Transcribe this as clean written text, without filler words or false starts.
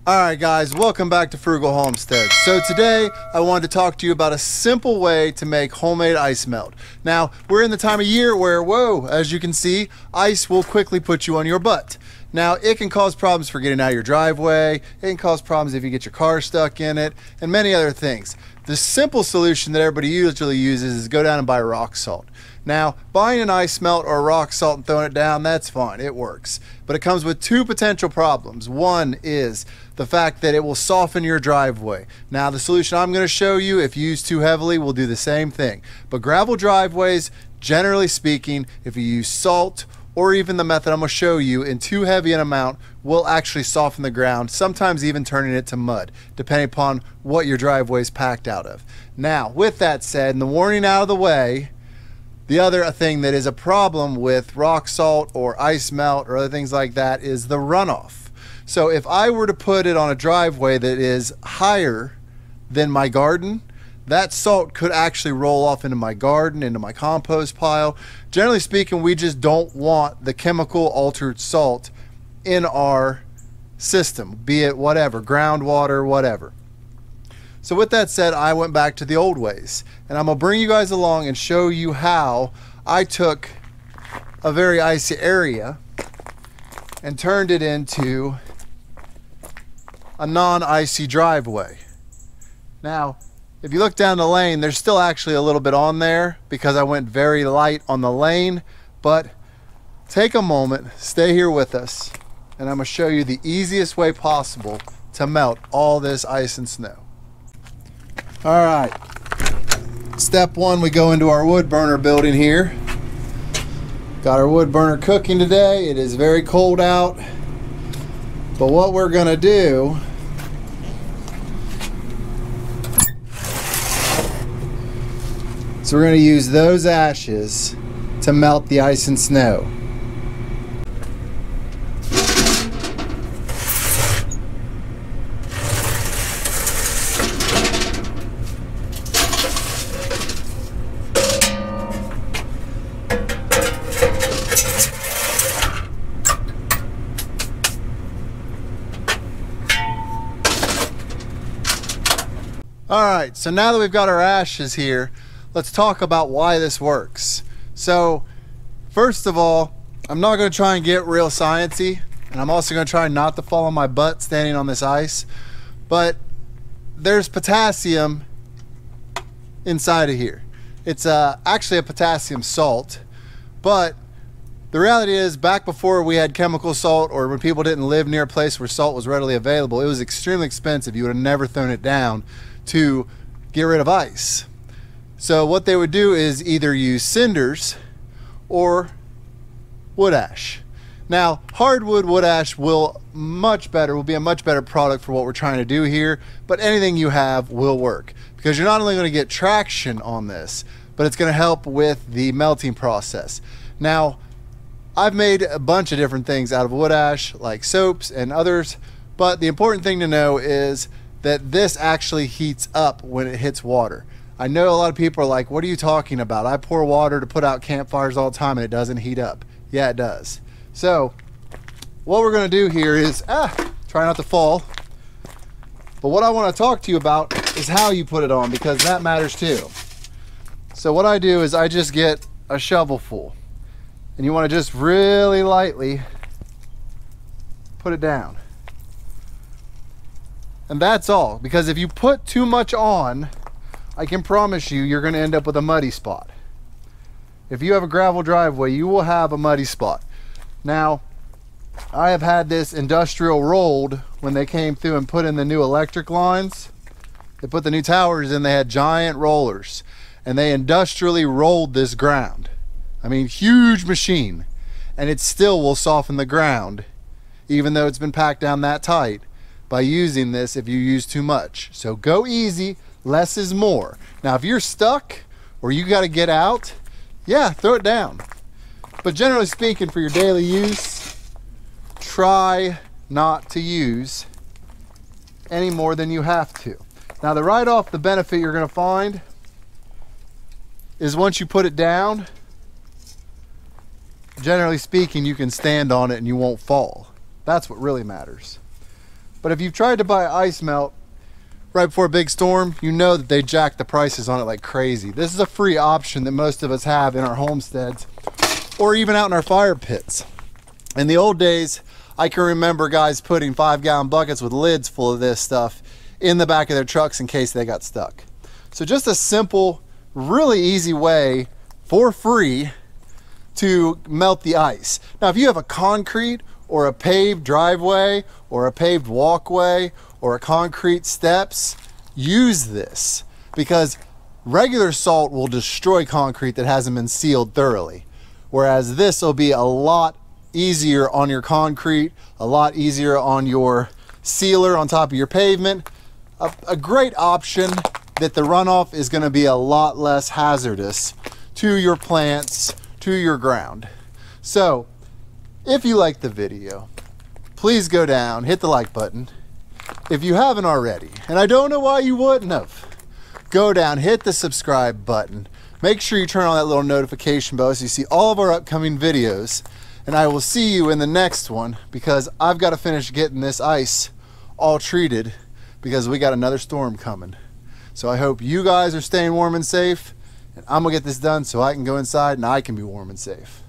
Alright guys, welcome back to Frugal Homestead. So today I wanted to talk to you about a simple way to make homemade ice melt. Now, we're in the time of year where, whoa, as you can see, ice will quickly put you on your butt. Now, it can cause problems for getting out of your driveway, it can cause problems if you get your car stuck in it, and many other things. The simple solution that everybody usually uses is go down and buy rock salt. Now, buying an ice melt or rock salt and throwing it down, that's fine, it works. But it comes with two potential problems. One is the fact that it will soften your driveway. Now, the solution I'm going to show you, if used too heavily, will do the same thing. But gravel driveways, generally speaking, if you use salt or even the method I'm going to show you in too heavy an amount, will actually soften the ground, sometimes even turning it to mud, depending upon what your driveway is packed out of. Now, with that said, and the warning out of the way, the other thing that is a problem with rock salt or ice melt or other things like that is the runoff. So if I were to put it on a driveway that is higher than my garden, that salt could actually roll off into my garden, into my compost pile. Generally speaking, we just don't want the chemical altered salt in our system, be it whatever, groundwater, whatever. So with that said, I went back to the old ways, and I'm gonna bring you guys along and show you how I took a very icy area and turned it into a non-icy driveway. Now, if you look down the lane, there's still actually a little bit on there because I went very light on the lane, but take a moment, stay here with us, and I'm gonna show you the easiest way possible to melt all this ice and snow. All right, step one, we go into our wood burner building here. Got our wood burner cooking today. It is very cold out, but what we're gonna do so we're going to use those ashes to melt the ice and snow. Alright, so now that we've got our ashes here, let's talk about why this works. So, first of all, I'm not going to try and get real sciencey, and I'm also going to try not to fall on my butt standing on this ice, but there's potassium inside of here. It's actually a potassium salt, but the reality is, back before we had chemical salt, or when people didn't live near a place where salt was readily available, it was extremely expensive. You would have never thrown it down to get rid of ice. So what they would do is either use cinders or wood ash. Now, hardwood wood ash will be a much better product for what we're trying to do here, but anything you have will work because you're not only going to get traction on this, but it's going to help with the melting process. Now, I've made a bunch of different things out of wood ash, like soaps and others, but the important thing to know is that this actually heats up when it hits water. I know a lot of people are like, what are you talking about? I pour water to put out campfires all the time and it doesn't heat up. Yeah, it does. So what we're going to do here is, try not to fall. But what I want to talk to you about is how you put it on, because that matters too. So what I do is I just get a shovelful, and you want to just really lightly put it down. And that's all, because if you put too much on, I can promise you, you're going to end up with a muddy spot. If you have a gravel driveway, you will have a muddy spot. Now, I have had this industrial rolled when they came through and put in the new electric lines. They put the new towers in, they had giant rollers, and they industrially rolled this ground. I mean, huge machine, and it still will soften the ground, even though it's been packed down that tight, by using this if you use too much. So go easy, less is more. Now if you're stuck or you got to get out, yeah, throw it down. But generally speaking, for your daily use, try not to use any more than you have to. Now the the benefit you're going to find is once you put it down, generally speaking, you can stand on it and you won't fall. That's what really matters. But if you've tried to buy ice melt right before a big storm, you know that they jack the prices on it like crazy. This is a free option that most of us have in our homesteads or even out in our fire pits. In the old days, I can remember guys putting 5-gallon buckets with lids full of this stuff in the back of their trucks in case they got stuck. So just a simple, really easy way for free to melt the ice. Now, if you have a concrete or a paved driveway or a paved walkway or a concrete steps, use this, because regular salt will destroy concrete that hasn't been sealed thoroughly. Whereas this will be a lot easier on your concrete, a lot easier on your sealer on top of your pavement. A great option that the runoff is going to be a lot less hazardous to your plants, to your ground. So if you like the video, please go down, hit the like button. If you haven't already, and I don't know why you wouldn't have, go down, hit the subscribe button. Make sure you turn on that little notification bell so you see all of our upcoming videos. And I will see you in the next one, because I've got to finish getting this ice all treated because we got another storm coming. So I hope you guys are staying warm and safe, and I'm gonna get this done so I can go inside and I can be warm and safe.